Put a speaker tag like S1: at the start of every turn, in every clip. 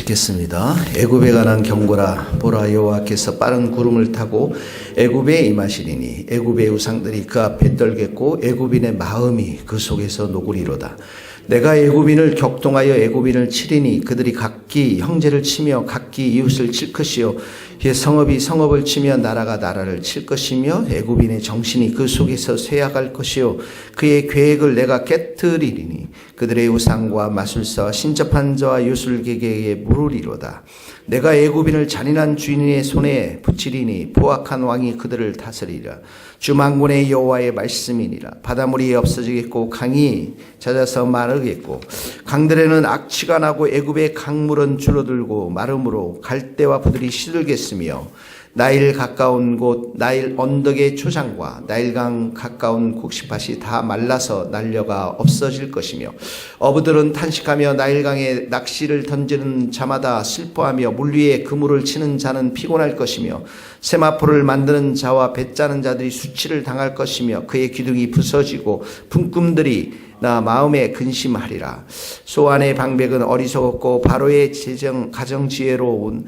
S1: 읽겠습니다. 애굽에 관한 경고라. 보라, 여호와께서 빠른 구름을 타고 애굽에 임하시리니 애굽의 우상들이 그 앞에 떨겠고 애굽인의 마음이 그 속에서 녹으리로다. 내가 애굽인을 격동하여 애굽인을 치리니 그들이 각기 형제를 치며 각기 이웃을 칠 것이요 그의 성읍이 성읍을 치며 나라가 나라를 칠 것이며 애굽인의 정신이 그 속에서 쇠약할 것이요 그의 계획을 내가 깨뜨리리니 그들의 우상과 마술사와 신접한 자와 유술계계에 물으리로다. 내가 애굽인을 잔인한 주인의 손에 붙이리니 포악한 왕이 그들을 다스리리라. 주 만군의 여호와의 말씀이니라. 바닷물이 없어지겠고 강이 잦아서 마르겠고 강들에는 악취가 나고 애굽의 강물은 줄어들고 마름으로 갈대와 부들이 시들겠으며 나일 가까운 곳 나일 언덕의 초장과 나일강 가까운 곡식밭이 다 말라서 난려가 없어질 것이며 어부들은 탄식하며 나일강에 낚시를 던지는 자마다 슬퍼하며 물 위에 그물을 치는 자는 피곤할 것이며 세마포를 만드는 자와 배 짜는 자들이 수치를 당할 것이며 그의 기둥이 부서지고 품꾼들이 나 마음에 근심하리라. 소안의 방백은 어리석었고 바로의 가정 지혜로운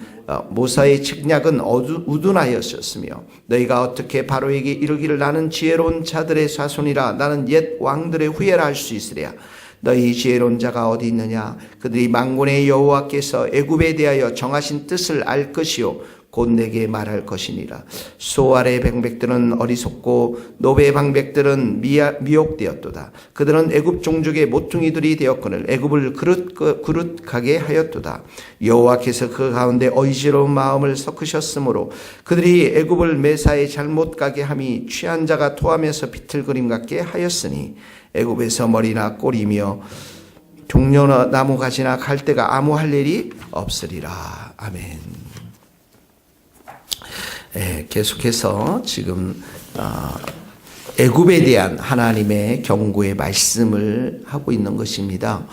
S1: 모사의 책략은 우둔하였었으며 너희가 어떻게 바로에게 이르기를 나는 지혜로운 자들의 자손이라 나는 옛 왕들의 후예라 할 수 있으랴. 너희 지혜로운 자가 어디 있느냐? 그들이 만군의 여호와께서 애굽에 대하여 정하신 뜻을 알 것이요 곧 내게 말할 것이니라. 소알의 방백들은 어리석고 노베의 방백들은 미혹되었도다. 그들은 애굽 종족의 모퉁이들이 되었거늘 애굽을 그릇하게 하였도다. 여호와께서 그 가운데 어이지러운 마음을 섞으셨으므로 그들이 애굽을 매사에 잘못 가게 함이 취한 자가 토하면서 비틀거림 같게 하였으니 애굽에서 머리나 꼬리며 종려나 나무가지나 갈대가 아무 할 일이 없으리라. 아멘. 계속해서 지금 애굽에 대한 하나님의 경고의 말씀을 하고 있는 것입니다.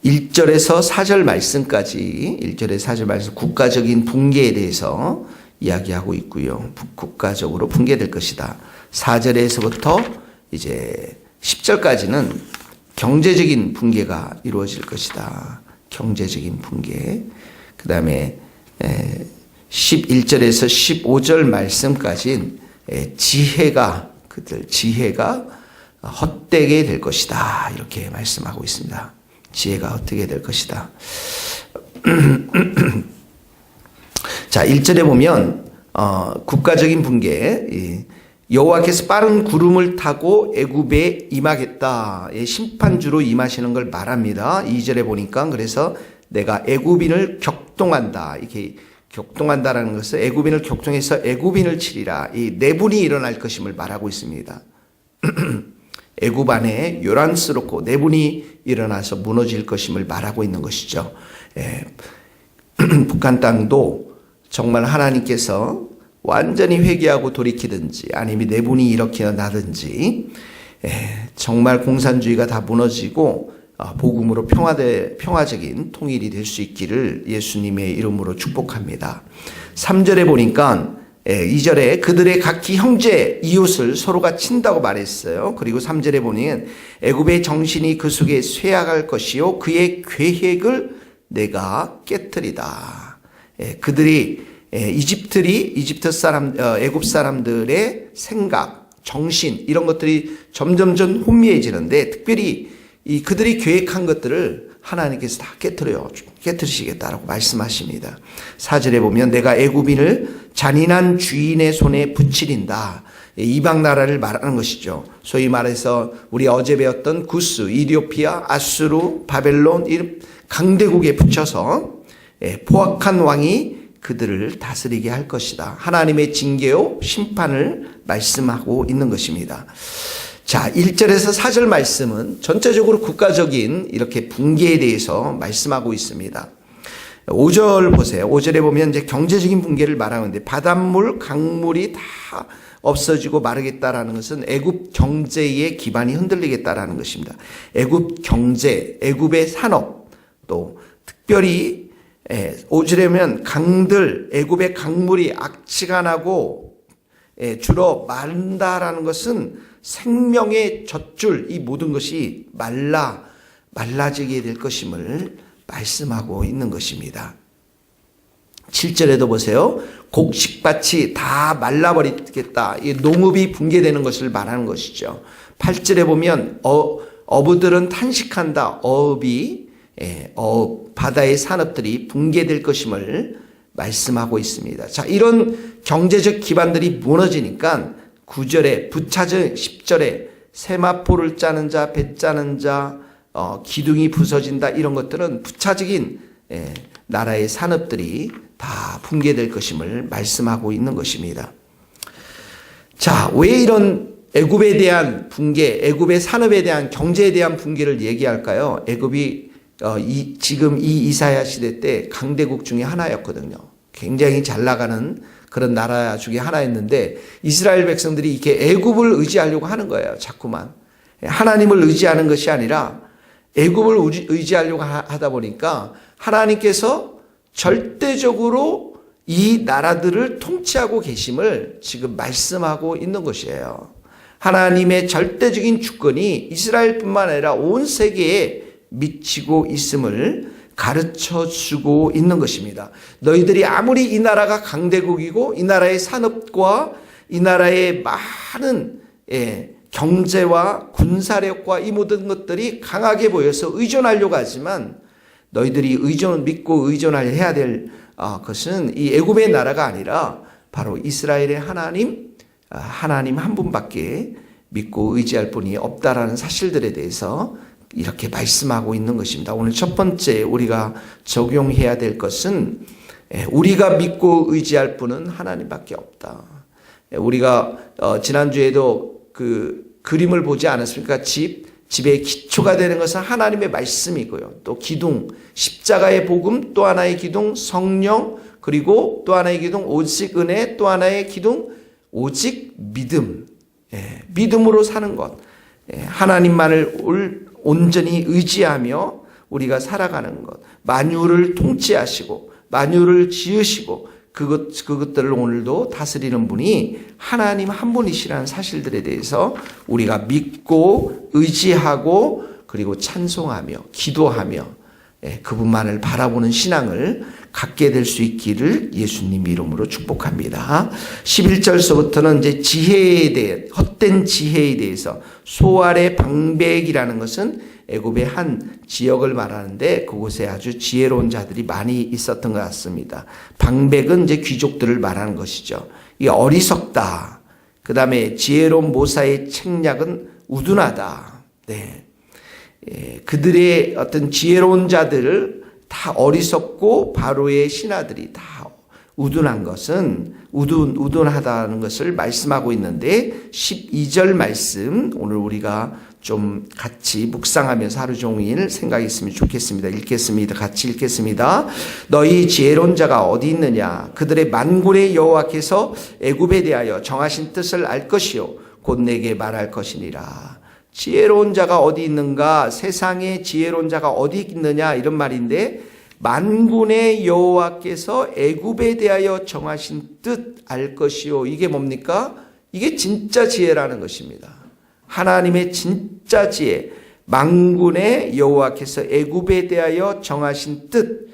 S1: 1절에서 4절 말씀까지 1절에서 4절 말씀 국가적인 붕괴에 대해서 이야기하고 있고요. 국가적으로 붕괴될 것이다. 4절에서부터 이제 10절까지는 경제적인 붕괴가 이루어질 것이다. 경제적인 붕괴. 그 다음에 11절에서 15절 말씀까지는 지혜가 헛되게 될 것이다. 이렇게 말씀하고 있습니다. 지혜가 헛되게 될 것이다. 자, 1절에 보면 국가적인 붕괴, 여호와께서 빠른 구름을 타고 애굽에 임하겠다. 심판주로 임하시는 걸 말합니다. 2절에 보니까 그래서 내가 애굽인을 격동한다. 이렇게 격동한다라는 것은 애굽인을 격동해서 애굽인을 치리라. 이 내분이 일어날 것임을 말하고 있습니다. 애굽 안에 요란스럽고 내분이 일어나서 무너질 것임을 말하고 있는 것이죠. 북한 땅도 정말 하나님께서 완전히 회개하고 돌이키든지 아니면 내분이 일으켜나든지 정말 공산주의가 다 무너지고 복음으로 평화적인 통일이 될 수 있기를 예수님의 이름으로 축복합니다. 3절에 보니까 2절에 그들의 각기 형제 이웃을 서로가 친다고 말했어요. 그리고 3절에 보면 애굽의 정신이 그 속에 쇠약할 것이요 그의 계획을 내가 깨뜨리다. 그들이 애굽 사람들의 생각, 정신 이런 것들이 점점점 혼미해지는데 특별히 그들이 계획한 것들을 하나님께서 다 깨뜨리시겠다라고 말씀하십니다. 4절에 보면 내가 애굽인을 잔인한 주인의 손에 붙이린다. 이방 나라를 말하는 것이죠. 소위 말해서 우리 어제 배웠던 구스, 이디오피아, 아수르, 바벨론 이 강대국에 붙여서 포악한 왕이 그들을 다스리게 할 것이다. 하나님의 징계요 심판을 말씀하고 있는 것입니다. 자, 1절에서 4절 말씀은 전체적으로 국가적인 이렇게 붕괴에 대해서 말씀하고 있습니다. 5절 보세요. 5절에 보면 이제 경제적인 붕괴를 말하는데 바닷물, 강물이 다 없어지고 마르겠다라는 것은 애굽 경제의 기반이 흔들리겠다라는 것입니다. 애굽 경제, 애굽의 산업, 또 특별히 5절에 보면 강들, 애굽의 강물이 악취가 나고 주로 마른다라는 것은 생명의 젖줄 이 모든 것이 말라지게 될 것임을 말씀하고 있는 것입니다. 7절에도 보세요. 곡식밭이 다 말라버리겠다. 이 농업이 붕괴되는 것을 말하는 것이죠. 8절에 보면 어부들은 탄식한다. 바다의 산업들이 붕괴될 것임을 말씀하고 있습니다. 자, 이런 경제적 기반들이 무너지니까 9절에 부차증, 10절에 세마포를 짜는 자, 배 짜는 자, 기둥이 부서진다. 이런 것들은 부차적인 나라의 산업들이 다 붕괴될 것임을 말씀하고 있는 것입니다. 자, 왜 이런 애굽에 대한 붕괴, 애굽의 산업에 대한 경제에 대한 붕괴를 얘기할까요? 애굽이 지금 이 이사야 시대 때 강대국 중에 하나였거든요. 굉장히 잘 나가는 그런 나라 중에 하나였는데 이스라엘 백성들이 이렇게 애굽을 의지하려고 하는 거예요. 자꾸만. 하나님을 의지하는 것이 아니라 애굽을 의지하려고 하다 보니까 하나님께서 절대적으로 이 나라들을 통치하고 계심을 지금 말씀하고 있는 것이에요. 하나님의 절대적인 주권이 이스라엘뿐만 아니라 온 세계에 미치고 있음을 가르쳐 주고 있는 것입니다. 너희들이 아무리 이 나라가 강대국이고 이 나라의 산업과 이 나라의 많은 경제와 군사력과 이 모든 것들이 강하게 보여서 의존하려고 하지만 너희들이 믿고 의존해야 될 것은 이 애굽의 나라가 아니라 바로 이스라엘의 하나님 한 분밖에 믿고 의지할 분이 없다라는 사실들에 대해서 이렇게 말씀하고 있는 것입니다. 오늘 첫 번째 우리가 적용해야 될 것은 우리가 믿고 의지할 분은 하나님밖에 없다. 우리가 지난주에도 그 그림을 보지 않았습니까? 집의 기초가 되는 것은 하나님의 말씀이고요. 또 기둥, 십자가의 복음, 또 하나의 기둥, 성령, 그리고 또 하나의 기둥, 오직 은혜, 또 하나의 기둥, 오직 믿음. 믿음으로 사는 것. 하나님만을 온전히 의지하며 우리가 살아가는 것. 만유를 통치하시고 만유를 지으시고 그것들을 오늘도 다스리는 분이 하나님 한 분이시라는 사실들에 대해서 우리가 믿고 의지하고 그리고 찬송하며 기도하며 그분만을 바라보는 신앙을 갖게 될 수 있기를 예수님 이름으로 축복합니다. 11절서부터는 이제 지혜에 대해 헛된 지혜에 대해서 소알의 방백이라는 것은 애굽의 한 지역을 말하는데 그곳에 아주 지혜로운 자들이 많이 있었던 것 같습니다. 방백은 이제 귀족들을 말하는 것이죠. 이 어리석다. 그 다음에 지혜로운 모사의 책략은 우둔하다. 네. 그들의 어떤 지혜로운 자들을 다 어리석고 바로의 신하들이 다 우둔한 것은 우둔하다는 것을 말씀하고 있는데 12절 말씀 오늘 우리가 좀 같이 묵상하면서 하루 종일 생각했으면 좋겠습니다. 읽겠습니다. 같이 읽겠습니다. 너희 지혜로운 자가 어디 있느냐? 그들의 만군의 여호와께서 애굽에 대하여 정하신 뜻을 알 것이요 곧 내게 말할 것이니라. 지혜로운 자가 어디 있는가? 세상에 지혜로운 자가 어디 있느냐? 이런 말인데 만군의 여호와께서 애굽에 대하여 정하신 뜻 알 것이요. 이게 뭡니까? 이게 진짜 지혜라는 것입니다. 하나님의 진짜 지혜, 만군의 여호와께서 애굽에 대하여 정하신 뜻,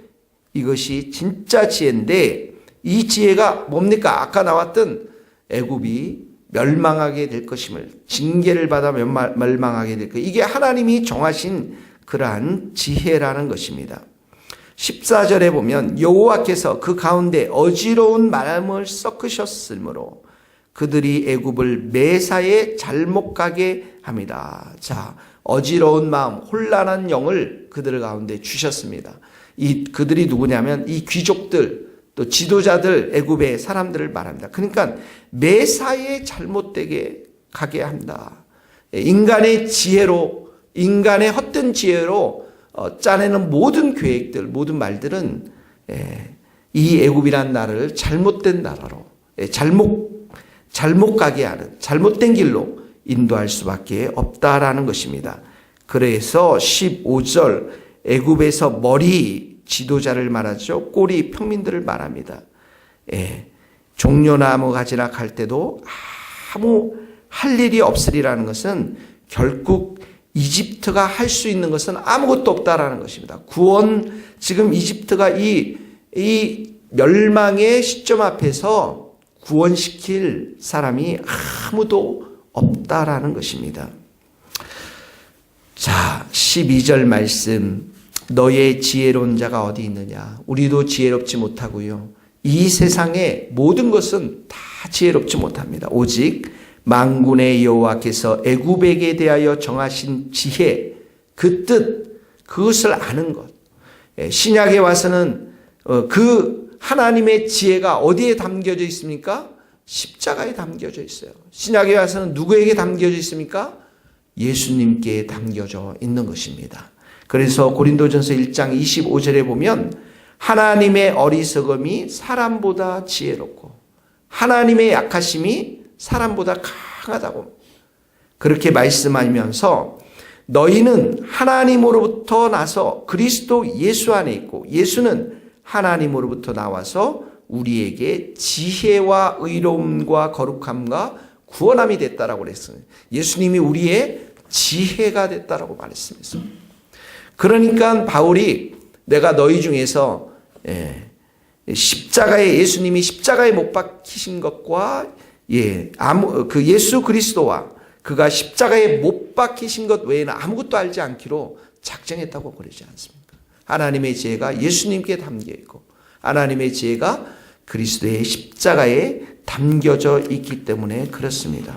S1: 이것이 진짜 지혜인데 이 지혜가 뭡니까? 아까 나왔던 애굽이 멸망하게 될 것임을, 징계를 받아 멸망하게 될 것, 이게 하나님이 정하신 그러한 지혜라는 것입니다. 14절에 보면 여호와께서 그 가운데 어지러운 마음을 섞으셨으므로 그들이 애굽을 매사에 잘못 가게 합니다. 자, 어지러운 마음, 혼란한 영을 그들 가운데 주셨습니다. 그들이 누구냐면 이 귀족들, 또 지도자들, 애굽의 사람들을 말합니다. 그러니까 매사에 잘못되게 가게 한다. 인간의 지혜로, 인간의 헛된 지혜로 짜내는 모든 계획들, 모든 말들은 이 애굽이라는 나라를 잘못된 나라로, 잘못 가게 하는, 잘못된 길로 인도할 수밖에 없다라는 것입니다. 그래서 15절 애굽에서 머리 지도자를 말하죠. 꼬리 평민들을 말합니다. 종려나무 가지나 갈 때도 아무 할 일이 없으리라는 것은 결국 이집트가 할 수 있는 것은 아무것도 없다라는 것입니다. 구원, 지금 이집트가 이 멸망의 시점 앞에서 구원시킬 사람이 아무도 없다라는 것입니다. 자, 12절 말씀. 너의 지혜로운 자가 어디 있느냐? 우리도 지혜롭지 못하고요. 이 세상의 모든 것은 다 지혜롭지 못합니다. 오직 만군의 여호와께서 애굽에게 대하여 정하신 지혜, 그 뜻, 그것을 아는 것. 신약에 와서는 그 하나님의 지혜가 어디에 담겨져 있습니까? 십자가에 담겨져 있어요. 신약에 와서는 누구에게 담겨져 있습니까? 예수님께 담겨져 있는 것입니다. 그래서 고린도전서 1장 25절에 보면 하나님의 어리석음이 사람보다 지혜롭고 하나님의 약하심이 사람보다 강하다고 그렇게 말씀하면서 너희는 하나님으로부터 나서 그리스도 예수 안에 있고 예수는 하나님으로부터 나와서 우리에게 지혜와 의로움과 거룩함과 구원함이 됐다라고 그랬어요. 예수님이 우리의 지혜가 됐다라고 말했습니다. 그러니까 바울이 내가 너희 중에서 십자가에 예수님이 십자가에 못 박히신 것과 그 예수 그리스도와 그가 십자가에 못 박히신 것 외에는 아무것도 알지 않기로 작정했다고 그러지 않습니까? 하나님의 지혜가 예수님께 담겨 있고 하나님의 지혜가 그리스도의 십자가에 담겨져 있기 때문에 그렇습니다.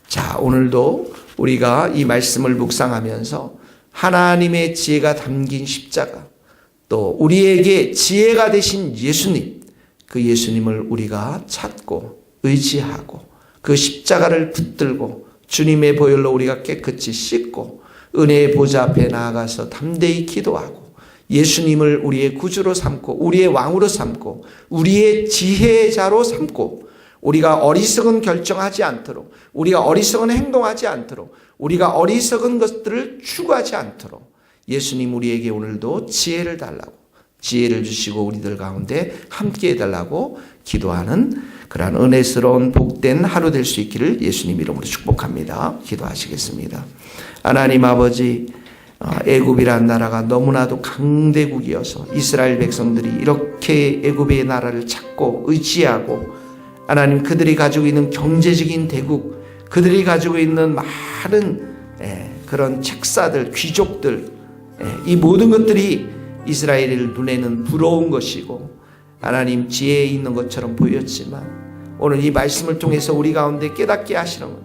S1: 자, 오늘도 우리가 이 말씀을 묵상하면서 하나님의 지혜가 담긴 십자가, 또 우리에게 지혜가 되신 예수님, 그 예수님을 우리가 찾고 의지하고 그 십자가를 붙들고 주님의 보혈로 우리가 깨끗이 씻고 은혜의 보좌 앞에 나아가서 담대히 기도하고 예수님을 우리의 구주로 삼고 우리의 왕으로 삼고 우리의 지혜자로 삼고 우리가 어리석은 결정하지 않도록 우리가 어리석은 행동하지 않도록 우리가 어리석은 것들을 추구하지 않도록 예수님 우리에게 오늘도 지혜를 달라고 지혜를 주시고 우리들 가운데 함께 해달라고 기도하는 그러한 은혜스러운 복된 하루 될 수 있기를 예수님 이름으로 축복합니다. 기도하시겠습니다. 하나님 아버지, 애굽이라는 나라가 너무나도 강대국이어서 이스라엘 백성들이 이렇게 애굽의 나라를 찾고 의지하고 하나님 그들이 가지고 있는 경제적인 대국, 그들이 가지고 있는 많은 그런 책사들, 귀족들, 이 모든 것들이 이스라엘 눈에는 부러운 것이고 하나님 지혜에 있는 것처럼 보였지만 오늘 이 말씀을 통해서 우리 가운데 깨닫게 하시는 것,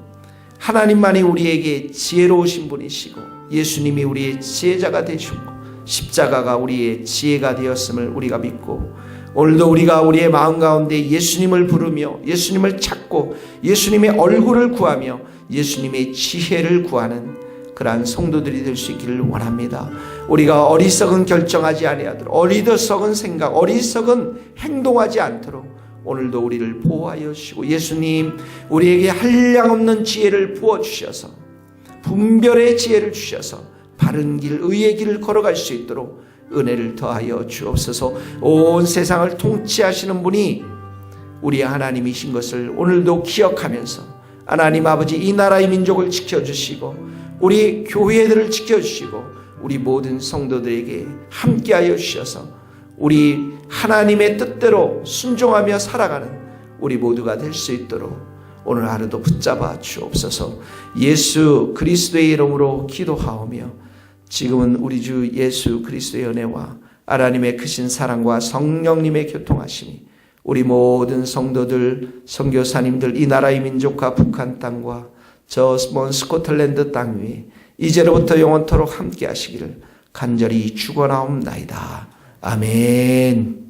S1: 하나님만이 우리에게 지혜로우신 분이시고 예수님이 우리의 지혜자가 되시고 십자가가 우리의 지혜가 되었음을 우리가 믿고 오늘도 우리가 우리의 마음 가운데 예수님을 부르며 예수님을 찾고 예수님의 얼굴을 구하며 예수님의 지혜를 구하는 그러한 성도들이 될 수 있기를 원합니다. 우리가 어리석은 결정하지 아니하도록 어리석은 생각, 어리석은 행동하지 않도록 오늘도 우리를 보호하여 주시고 예수님 우리에게 한량없는 지혜를 부어주셔서 분별의 지혜를 주셔서 바른 길, 의의 길을 걸어갈 수 있도록 은혜를 더하여 주옵소서. 온 세상을 통치하시는 분이 우리 하나님이신 것을 오늘도 기억하면서 하나님 아버지 이 나라의 민족을 지켜주시고 우리 교회들을 지켜주시고 우리 모든 성도들에게 함께하여 주셔서 우리 하나님의 뜻대로 순종하며 살아가는 우리 모두가 될 수 있도록 오늘 하루도 붙잡아 주옵소서. 예수 그리스도의 이름으로 기도하오며 지금은 우리 주 예수 그리스도의 은혜와 하나님의 크신 사랑과 성령님의 교통하심이 우리 모든 성도들, 선교사님들, 이 나라의 민족과 북한 땅과 저 먼 스코틀랜드 땅 위에 이제로부터 영원토록 함께 하시기를 간절히 축원하옵나이다. 아멘.